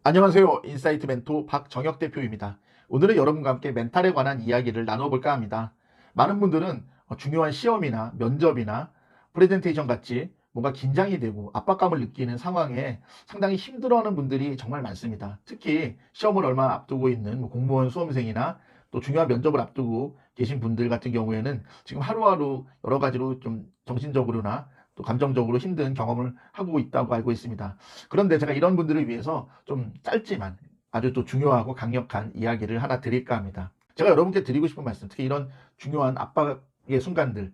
안녕하세요. 인사이트 멘토 박정혁 대표입니다. 오늘은 여러분과 함께 멘탈에 관한 이야기를 나눠볼까 합니다. 많은 분들은 중요한 시험이나 면접이나 프레젠테이션 같이 뭔가 긴장이 되고 압박감을 느끼는 상황에 상당히 힘들어하는 분들이 정말 많습니다. 특히 시험을 얼마 앞두고 있는 공무원 수험생이나 또 중요한 면접을 앞두고 계신 분들 같은 경우에는 지금 하루하루 여러 가지로 좀 정신적으로나 또 감정적으로 힘든 경험을 하고 있다고 알고 있습니다. 그런데 제가 이런 분들을 위해서 좀 짧지만 아주 또 중요하고 강력한 이야기를 하나 드릴까 합니다. 제가 여러분께 드리고 싶은 말씀, 특히 이런 중요한 압박의 순간들,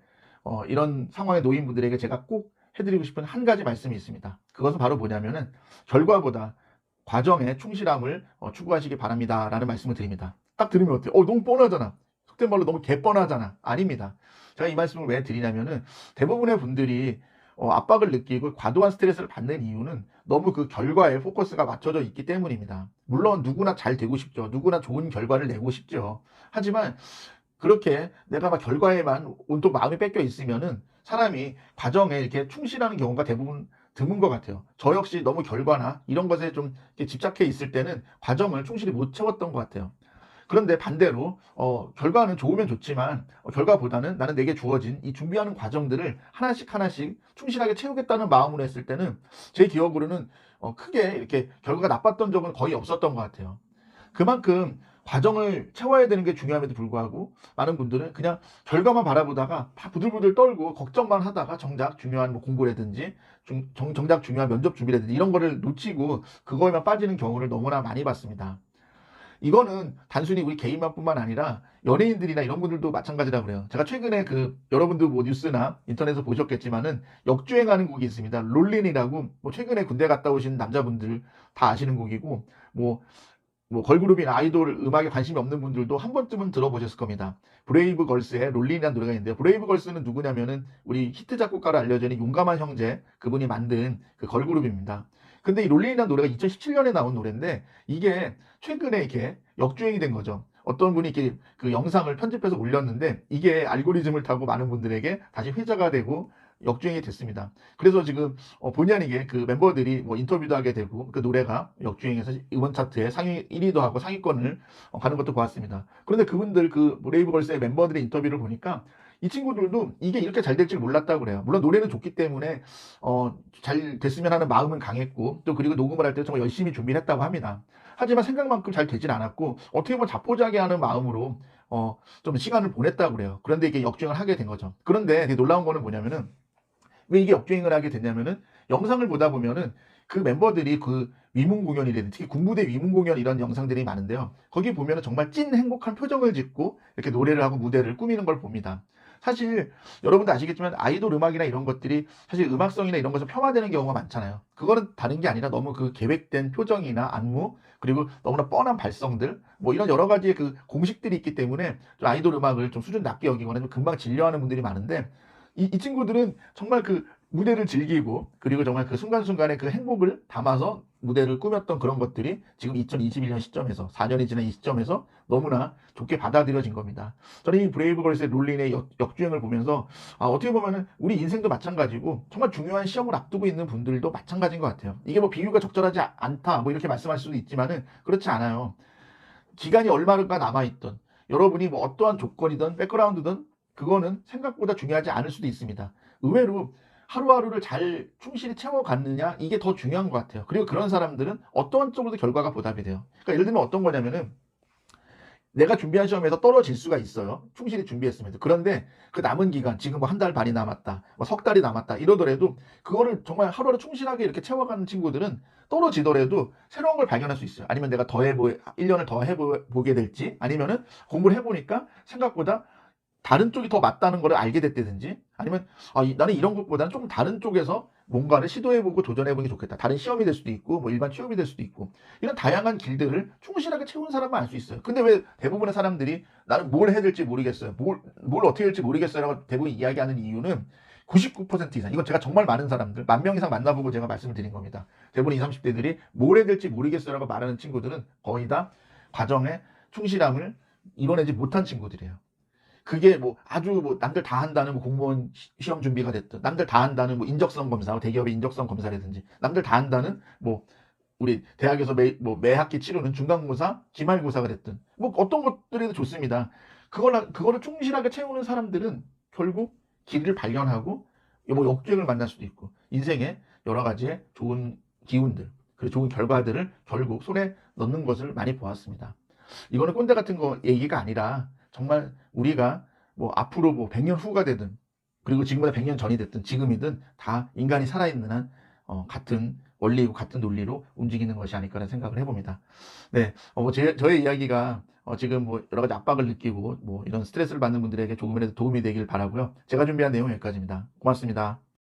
이런 상황에 놓인 분들에게 제가 꼭 해드리고 싶은 한 가지 말씀이 있습니다. 그것은 바로 뭐냐면은 결과보다 과정에 충실함을 추구하시기 바랍니다. 라는 말씀을 드립니다. 딱 들으면 어때요? 너무 뻔하잖아. 속된 말로 너무 개뻔하잖아. 아닙니다. 제가 이 말씀을 왜 드리냐면은 대부분의 분들이 압박을 느끼고 과도한 스트레스를 받는 이유는 너무 그 결과에 포커스가 맞춰져 있기 때문입니다. 물론 누구나 잘 되고 싶죠. 누구나 좋은 결과를 내고 싶죠. 하지만 그렇게 내가 막 결과에만 온통 마음이 뺏겨 있으면은 사람이 과정에 이렇게 충실하는 경우가 대부분 드문 것 같아요. 저 역시 너무 결과나 이런 것에 좀 이렇게 집착해 있을 때는 과정을 충실히 못 채웠던 것 같아요. 그런데 반대로 결과는 좋으면 좋지만 결과보다는 나는 내게 주어진 이 준비하는 과정들을 하나씩 하나씩 충실하게 채우겠다는 마음으로 했을 때는 제 기억으로는 크게 이렇게 결과가 나빴던 적은 거의 없었던 것 같아요. 그만큼 과정을 채워야 되는 게 중요함에도 불구하고 많은 분들은 그냥 결과만 바라보다가 부들부들 떨고 걱정만 하다가 정작 중요한 공부라든지 정작 중요한 면접 준비라든지 이런 거를 놓치고 그거에만 빠지는 경우를 너무나 많이 봤습니다. 이거는 단순히 우리 개인만뿐만 아니라 연예인들이나 이런 분들도 마찬가지라고 그래요. 제가 최근에 여러분도 뉴스나 인터넷에서 보셨겠지만은 역주행하는 곡이 있습니다. 롤린이라고 최근에 군대 갔다 오신 남자분들 다 아시는 곡이고 뭐 걸그룹이나 아이돌 음악에 관심이 없는 분들도 한 번쯤은 들어보셨을 겁니다. 브레이브 걸스의 롤린이라는 노래가 있는데요. 브레이브 걸스는 누구냐면은 우리 히트 작곡가로 알려져 있는 용감한 형제 그분이 만든 그 걸그룹입니다. 근데 이 롤린이라는 노래가 2017년에 나온 노래인데 이게 최근에 이렇게 역주행이 된 거죠. 어떤 분이 이렇게 그 영상을 편집해서 올렸는데 이게 알고리즘을 타고 많은 분들에게 다시 회자가 되고 역주행이 됐습니다. 그래서 지금 본의 아니게 그 멤버들이 인터뷰도 하게 되고 그 노래가 역주행해서 음원 차트에 상위 1위도 하고 상위권을 가는 것도 보았습니다. 그런데 그분들 그 브레이브걸스의 멤버들의 인터뷰를 보니까 이 친구들도 이게 이렇게 잘 될 줄 몰랐다고 그래요. 물론 노래는 좋기 때문에 잘 됐으면 하는 마음은 강했고 또 그리고 녹음을 할 때 정말 열심히 준비를 했다고 합니다. 하지만 생각만큼 잘 되진 않았고 어떻게 보면 자포자기하는 마음으로 좀 시간을 보냈다고 그래요. 그런데 이게 역주행을 하게 된 거죠. 그런데 되게 놀라운 거는 뭐냐면은 왜 이게 역주행을 하게 됐냐면은 영상을 보다 보면은 그 멤버들이 그 위문 공연이라든지 특히 군부대 위문 공연 이런 영상들이 많은데요. 거기 보면은 정말 찐 행복한 표정을 짓고 이렇게 노래를 하고 무대를 꾸미는 걸 봅니다. 사실 여러분도 아시겠지만 아이돌 음악이나 이런 것들이 사실 음악성이나 이런 것을 폄하되는 경우가 많잖아요. 그거는 다른 게 아니라 너무 그 계획된 표정이나 안무 그리고 너무나 뻔한 발성들 이런 여러 가지의 그 공식들이 있기 때문에 좀 아이돌 음악을 좀 수준 낮게 여기거나 좀 금방 질려하는 분들이 많은데 이 친구들은 정말 그 무대를 즐기고 그리고 정말 그 순간순간의 그 행복을 담아서 무대를 꾸몄던 그런 것들이 지금 2021년 시점에서 4년이 지난 이 시점에서 너무나 좋게 받아들여진 겁니다. 저는 이 브레이브걸스의 롤린의 역주행을 보면서 어떻게 보면은 우리 인생도 마찬가지고 정말 중요한 시험을 앞두고 있는 분들도 마찬가지인 것 같아요. 이게 비유가 적절하지 않다 이렇게 말씀할 수도 있지만은 그렇지 않아요. 기간이 얼마가 남아있던 여러분이 어떠한 조건이든 백그라운드든 그거는 생각보다 중요하지 않을 수도 있습니다. 의외로 하루하루를 잘 충실히 채워갔느냐 이게 더 중요한 것 같아요. 그리고 그런 사람들은 어떠한 쪽으로도 결과가 보답이 돼요. 그러니까 예를 들면 어떤 거냐면은 내가 준비한 시험에서 떨어질 수가 있어요. 충실히 준비했습니다. 그런데 그 남은 기간, 지금 한 달 반이 남았다, 석 달이 남았다, 이러더라도 그거를 정말 하루하루 충실하게 이렇게 채워가는 친구들은 떨어지더라도 새로운 걸 발견할 수 있어요. 아니면 내가 1년을 더 해보게 될지, 아니면은 공부를 해보니까 생각보다 다른 쪽이 더 맞다는 걸 알게 됐다든지 아니면 나는 이런 것보다는 조금 다른 쪽에서 뭔가를 시도해보고 도전해보는 게 좋겠다. 다른 시험이 될 수도 있고 일반 취업이 될 수도 있고 이런 다양한 길들을 충실하게 채운 사람만 알 수 있어요. 근데 왜 대부분의 사람들이 나는 뭘 해야 될지 모르겠어요. 뭘 어떻게 될지 모르겠어요 라고 대부분 이야기하는 이유는 99% 이상 이건 제가 정말 많은 사람들 10,000명 이상 만나보고 제가 말씀을 드린 겁니다. 대부분 20, 30대들이 뭘 해야 될지 모르겠어요 라고 말하는 친구들은 거의 다 과정에 충실함을 이뤄내지 못한 친구들이에요. 그게 아주 남들 다 한다는 공무원 시험 준비가 됐든 남들 다 한다는 인적성 검사 대기업의 인적성 검사라든지 남들 다 한다는 우리 대학에서 매 학기 치르는 중간고사, 기말고사가 됐든 뭐 어떤 것들에도 좋습니다. 그거를 충실하게 채우는 사람들은 결국 길을 발견하고 뭐 역주행을 만날 수도 있고 인생에 여러 가지의 좋은 기운들 그리고 좋은 결과들을 결국 손에 넣는 것을 많이 보았습니다. 이거는 꼰대 같은 거 얘기가 아니라 정말 우리가 뭐 앞으로 뭐 100년 후가 되든 그리고 지금보다 100년 전이 됐든 지금이든 다 인간이 살아있는 한 같은 원리이고 같은 논리로 움직이는 것이 아닐까라는 생각을 해봅니다. 네, 저의 이야기가 지금 뭐 여러 가지 압박을 느끼고 뭐 이런 스트레스를 받는 분들에게 조금이라도 도움이 되길 바라고요. 제가 준비한 내용은 여기까지입니다. 고맙습니다.